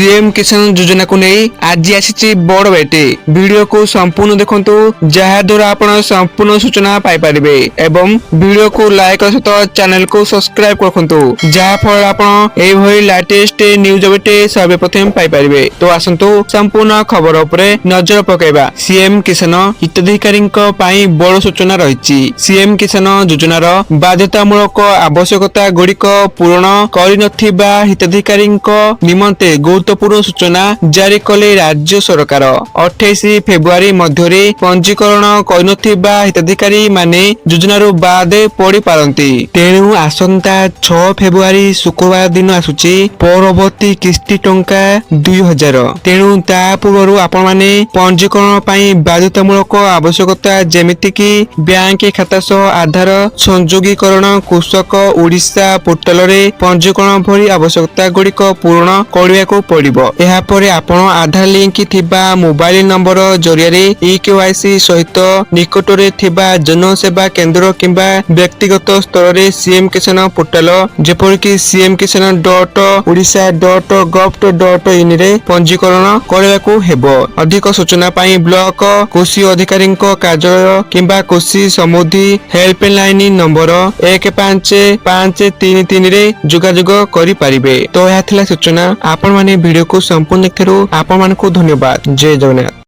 CM किसान योजना को नहीं आज आसी बड़ बेटे वीडियो को संपूर्ण देखंतु जहा द्वारा आपण संपूर्ण सूचना पाई परिबे एवं वीडियो को लाइक और सहित चैनल को सब्सक्राइब करखंतु जहा फल आपण एई भई लेटेस्ट न्यूज बेटे सर्वप्रथम पाई परिबे। तो आसंतु संपूर्ण खबर उपरे नजर पकेबा। सीएम किसान हिताधिकारी पई बड़ सूचना रहिछि। सीएम किसान योजनार बाध्यतामूलक आवश्यकता गुड़िक पूरण करिनथिबा हिताधिकारी निमंते गुरुत्वपूर्ण सूचना जारी कले राज्य सरकार। 28 फेब्रुआरी मध्यरे पंजीकरण करिनथिबा हिताधिकारी माने योजनारू बाद पड़ी पारंती। तेणु आसंता 6 फेब्रुआरी शुक्रवार दिन आसुची परवर्ती किस्ती टंका 2000। तेणु ता पूर्व आपण माने पंजीकरण पई बाध्यतामूलक आवश्यकता जेमिति कि बैंक खाता सह आधार संयोगीकरण कृषक ओडिशा पोर्टल रे पंजीकरण भली आवश्यकता गुड़िक पूर्ण करने पड़िबो। एहा परे आपण आधार लिंक थिबा मोबाइल नंबर जरिया EKYC सहित निकटरे थिबा जनसेवा केंद्र किंबा व्यक्तिगत स्तर रे सीएम किसान पोर्टल जेपरिक cmkisan.odisha.gov.in रे पंजीकरण करने हेबो। अधिक सूचना पाई ब्लॉक कृषि अधिकारी कार्यालय किंबा कृषि समृद्धि हेल्पलाइन नंबर 15533 रे जोगाजोग करि परिबे। तो यह सूचना आपण माने वीडियो को संपूर्ण देखिरु आपण मानकु धन्यवाद। जय जगन्नाथ।